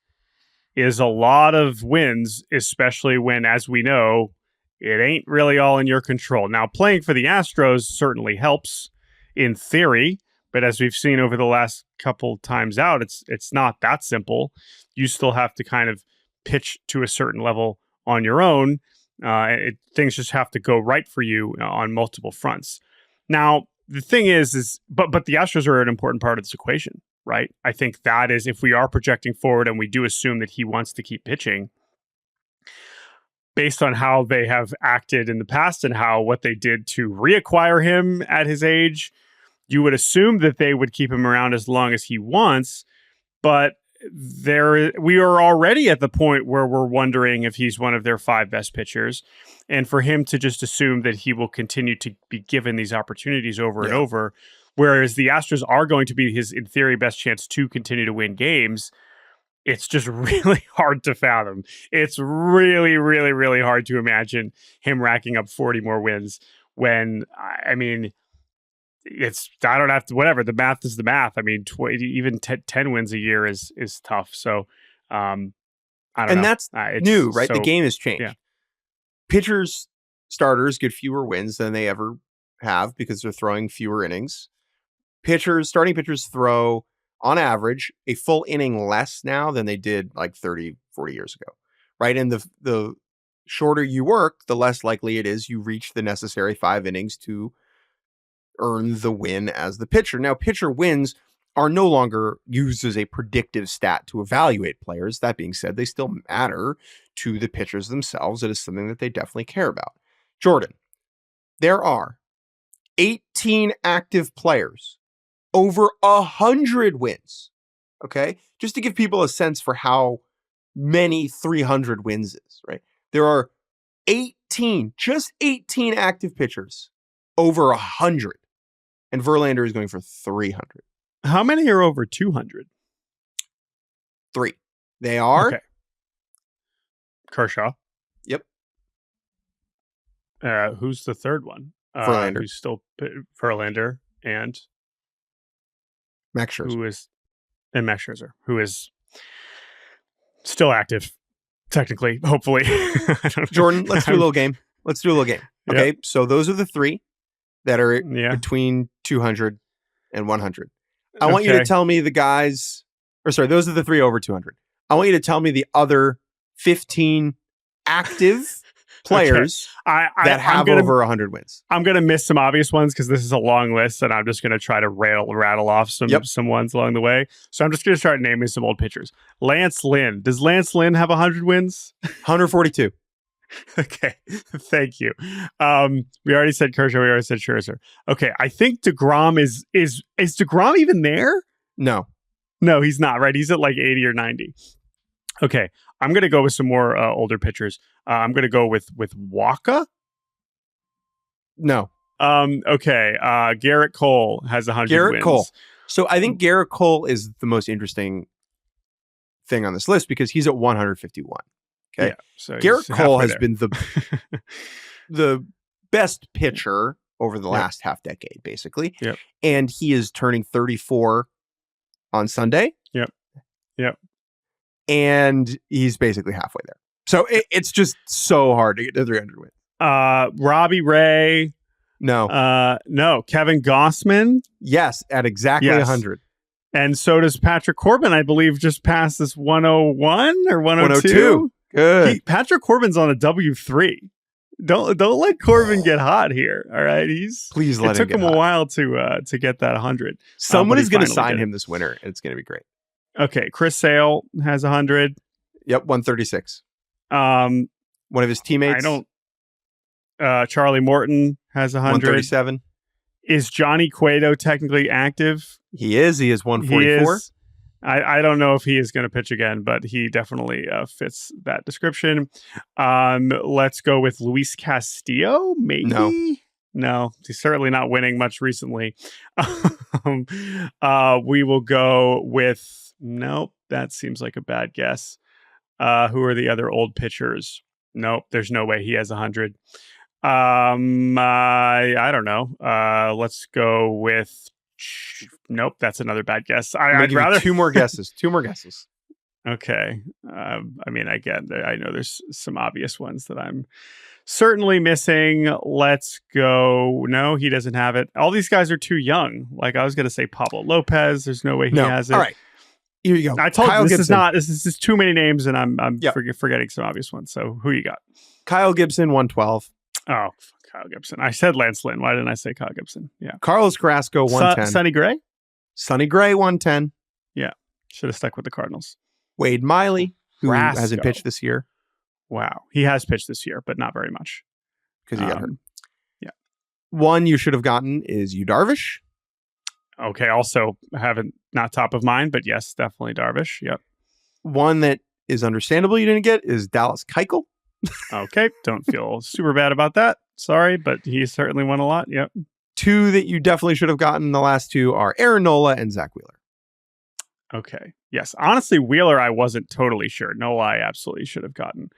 Speaker 2: is a lot of wins, especially when, as we know, it ain't really all in your control. Now, playing for the Astros certainly helps in theory, but as we've seen over the last couple times out, it's not that simple. You still have to kind of pitch to a certain level on your own. Things just have to go right for you on multiple fronts. Now, the thing is but the Astros are an important part of this equation, right? I think that is, if we are projecting forward and we do assume that he wants to keep pitching, based on how they have acted in the past and what they did to reacquire him at his age, you would assume that they would keep him around as long as he wants. But we are already at the point where we're wondering if he's one of their 5 best pitchers. And for him to just assume that he will continue to be given these opportunities over and over, whereas the Astros are going to be his, in theory, best chance to continue to win games, it's just really hard to fathom. It's really, really, really hard to imagine him racking up 40 more wins when, I mean, I don't have to, whatever. The math is the math. I mean, even 10 wins a year is tough. So, I don't know.
Speaker 1: And that's new, right?
Speaker 2: So,
Speaker 1: the game has changed.
Speaker 2: Yeah.
Speaker 1: Pitchers, starters get fewer wins than they ever have because they're throwing fewer innings. Starting pitchers throw, on average, a full inning less now than they did like 30, 40 years ago, right? And the shorter you work, the less likely it is you reach the necessary 5 innings to earn the win as the pitcher. Now, pitcher wins are no longer used as a predictive stat to evaluate players. That being said, they still matter to the pitchers themselves. It is something that they definitely care about. Jordan, there are 18 active players over 100 wins. Okay? Just to give people a sense for how many 300 wins is, right? There are just 18 active pitchers over 100. And Verlander is going for 300.
Speaker 2: How many are over 200?
Speaker 1: 3. They are?
Speaker 2: Okay. Kershaw.
Speaker 1: Yep.
Speaker 2: Who's the third one?
Speaker 1: Verlander.
Speaker 2: Who's still Verlander and
Speaker 1: Max Scherzer.
Speaker 2: Max Scherzer, who is still active, technically, hopefully.
Speaker 1: Jordan, let's do a little game. Okay,
Speaker 2: Yep.
Speaker 1: So those are the 3 that are between 200 and 100. I want you to tell me the guys, those are the 3 over 200. I want you to tell me the other 15 active players that have over 100 wins.
Speaker 2: I'm going to miss some obvious ones because this is a long list and I'm just going to try to rattle off some ones along the way. So I'm just going to start naming some old pitchers. Lance Lynn. Does Lance Lynn have 100 wins?
Speaker 1: 142.
Speaker 2: Okay, thank you. We already said Kershaw. We already said Scherzer. Okay, I think DeGrom is DeGrom even there?
Speaker 1: No,
Speaker 2: he's not. Right, he's at like 80 or 90. Okay, I'm gonna go with some more older pitchers. I'm gonna go with Waka.
Speaker 1: No.
Speaker 2: Okay. Garrett Cole has 100 wins.
Speaker 1: Cole. So I think Garrett Cole is the most interesting thing on this list because he's at 151. Okay.
Speaker 2: Yeah, so
Speaker 1: Garrett Cole has
Speaker 2: there.
Speaker 1: been the best pitcher over the last half decade, basically.
Speaker 2: Yep.
Speaker 1: And he is turning 34 on Sunday.
Speaker 2: Yep.
Speaker 1: And he's basically halfway there. So it's just so hard to get to 300 wins.
Speaker 2: Robbie Ray.
Speaker 1: No.
Speaker 2: No. Kevin Gossman.
Speaker 1: Yes, at exactly 100.
Speaker 2: And so does Patrick Corbin, I believe, just passed this 101 or 102.
Speaker 1: Good.
Speaker 2: Patrick Corbin's on a W3. Don't let Corbin get hot here. All right,
Speaker 1: please let him.
Speaker 2: It took
Speaker 1: get
Speaker 2: him
Speaker 1: hot.
Speaker 2: a while to get that 100.
Speaker 1: Someone is going to sign him this winter, and it's going to be great.
Speaker 2: Okay, Chris Sale has 100.
Speaker 1: Yep, 136. One of his teammates.
Speaker 2: Charlie Morton has 100.
Speaker 1: 137.
Speaker 2: Is Johnny Cueto technically active?
Speaker 1: He is. He is 144.
Speaker 2: I don't know if he is going to pitch again, but he definitely fits that description. Let's go with Luis Castillo, maybe? No, he's certainly not winning much recently. We will go with, nope, that seems like a bad guess. Who are the other old pitchers? Nope, there's no way he has 100. I don't know. Let's go with, nope, that's another bad guess. I'd rather
Speaker 1: two more guesses.
Speaker 2: Okay. I know there's some obvious ones that I'm certainly missing. Let's go. No, he doesn't have it. All these guys are too young. Like I was going to say Pablo Lopez. There's no way he has it.
Speaker 1: All right. Here you go.
Speaker 2: I told you this is just too many names and I'm forgetting some obvious ones. So who you got?
Speaker 1: Kyle Gibson, 112.
Speaker 2: Oh, Kyle Gibson. I said Lance Lynn. Why didn't I say Kyle Gibson? Yeah.
Speaker 1: Carlos Carrasco, 110.
Speaker 2: Sonny Gray?
Speaker 1: Sonny Gray, 110.
Speaker 2: Yeah. Should have stuck with the Cardinals.
Speaker 1: Wade Miley, who hasn't pitched this year.
Speaker 2: Wow. He has pitched this year, but not very much.
Speaker 1: Because he got hurt.
Speaker 2: Yeah.
Speaker 1: One you should have gotten is Yu Darvish.
Speaker 2: Okay. Also, not top of mind, but yes, definitely Darvish. Yep.
Speaker 1: One that is understandable you didn't get is Dallas Keuchel.
Speaker 2: Okay. Don't feel super bad about that. Sorry, but he certainly won a lot. Yep.
Speaker 1: Two that you definitely should have gotten. The last two are Aaron Nola and Zach Wheeler.
Speaker 2: Okay. Yes. Honestly, Wheeler, I wasn't totally sure. Nola, I absolutely should have gotten.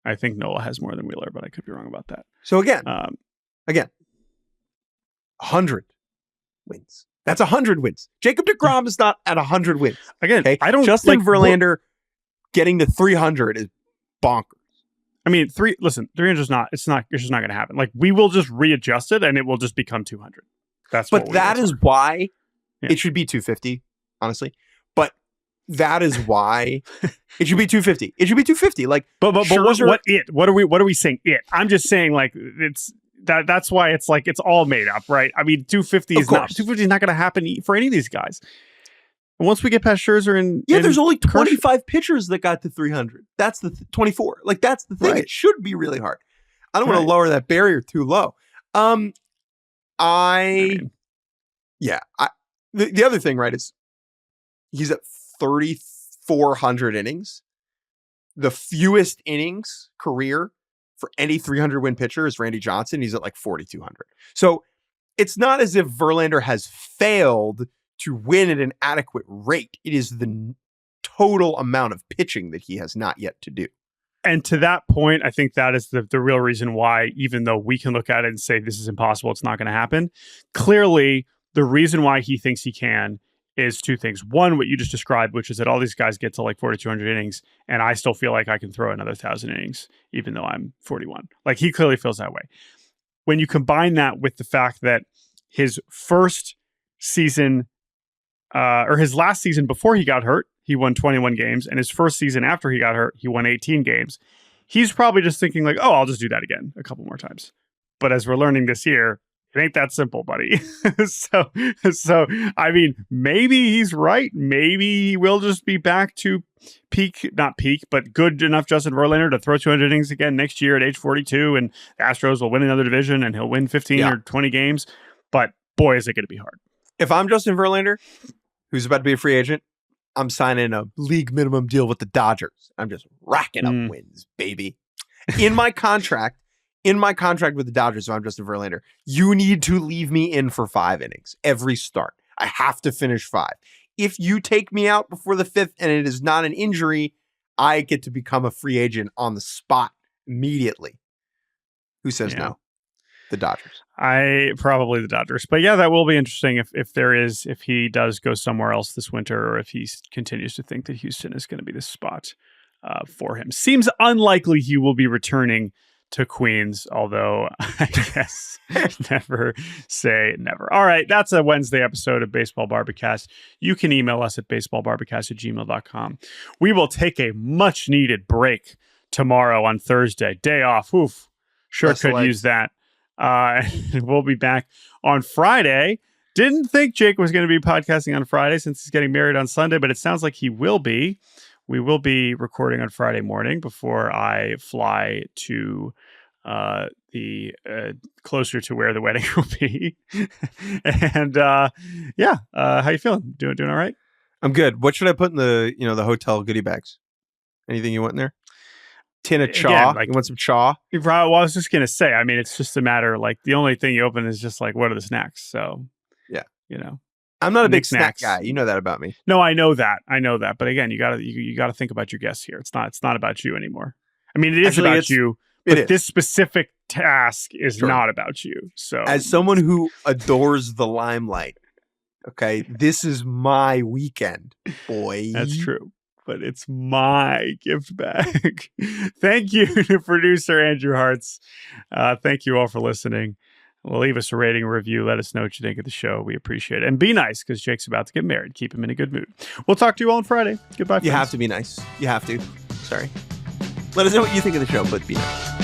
Speaker 2: I think Nola has more than Wheeler, but I could be wrong about that.
Speaker 1: So again, 100 wins. That's 100 wins. Jacob deGrom is not at 100 wins.
Speaker 2: Again,
Speaker 1: okay?
Speaker 2: I don't
Speaker 1: Justin Verlander getting to 300 is bonkers.
Speaker 2: I mean, 300 is just not going to happen. Like we will just readjust it and it will just become 200.
Speaker 1: That is why it should be 250, honestly. But that is why it should be 250. It should be 250. Like,
Speaker 2: but what are we saying? It. I'm just saying like it's that's why it's like it's all made up, right? I mean, 250 is not going to happen for any of these guys. And once we get past Scherzer and
Speaker 1: there's only 25 pitchers that got to 300. That's the 24. Like that's the thing. Right. It should be really hard. I don't want to lower that barrier too low. The other thing, right, is he's at 3,400 innings. The fewest innings career for any 300-win pitcher is Randy Johnson. He's at like 4,200. So it's not as if Verlander has failed to win at an adequate rate. It is the total amount of pitching that he has not yet to do.
Speaker 2: And to that point, I think that is the real reason why, even though we can look at it and say this is impossible, it's not going to happen. Clearly, the reason why he thinks he can is two things. One, what you just described, which is that all these guys get to like 4,200 innings, and I still feel like I can throw another 1,000 innings, even though I'm 41. Like he clearly feels that way. When you combine that with the fact that his first season, or his last season before he got hurt, he won 21 games, and his first season after he got hurt, he won 18 games. He's probably just thinking like, oh, I'll just do that again a couple more times. But as we're learning this year, it ain't that simple, buddy. So I mean, maybe he's right. Maybe he will just be back to not peak, but good enough Justin Verlander to throw 200 innings again next year at age 42, and the Astros will win another division, and he'll win 15 or 20 games. But boy, is it going to be hard.
Speaker 1: If I'm Justin Verlander, who's about to be a free agent, I'm signing a league minimum deal with the Dodgers. I'm just racking up wins, baby. In my contract with the Dodgers, if I'm Justin Verlander, you need to leave me in for 5 innings every start. I have to finish 5. If you take me out before the 5th and it is not an injury, I get to become a free agent on the spot immediately. Who says no? The Dodgers.
Speaker 2: Probably the Dodgers. But yeah, that will be interesting if he does go somewhere else this winter, or if he continues to think that Houston is going to be the spot for him. Seems unlikely he will be returning to Queens, although I guess never say never. All right, that's a Wednesday episode of Baseball Barbacast. You can email us at baseballbarbacast@gmail.com. We will take a much needed break tomorrow on Thursday. Day off. Oof. Sure could use that. We'll be back on Friday. Didn't think Jake was going to be podcasting on Friday since he's getting married on Sunday, but it sounds like he will be. We will be recording on Friday morning before I fly to the closer to where the wedding will be. And how you feeling? Doing all right?
Speaker 1: I'm good. What should I put in the the hotel goodie bags? Anything you want in there? Tin of chaw.
Speaker 2: Again,
Speaker 1: You want some chaw?
Speaker 2: Well, I was just gonna say. I mean, it's just a matter like the only thing you open is just like what are the snacks. So
Speaker 1: yeah,
Speaker 2: I'm
Speaker 1: not a big snack guy. You know that about me.
Speaker 2: No, I know that. But again, you gotta think about your guests here. It's not about you anymore. I mean, it is about you. But this specific task is not about you. So,
Speaker 1: as someone who adores the limelight, okay, this is my weekend, boy.
Speaker 2: That's true. But it's my gift bag. Thank you to producer Andrew Hartz. Thank you all for listening. Well, leave us a rating or review. Let us know what you think of the show. We appreciate it. And be nice because Jake's about to get married. Keep him in a good mood. We'll talk to you all on Friday. Goodbye, friends.
Speaker 1: You have to be nice. You have to. Sorry. Let us know what you think of the show, but be nice.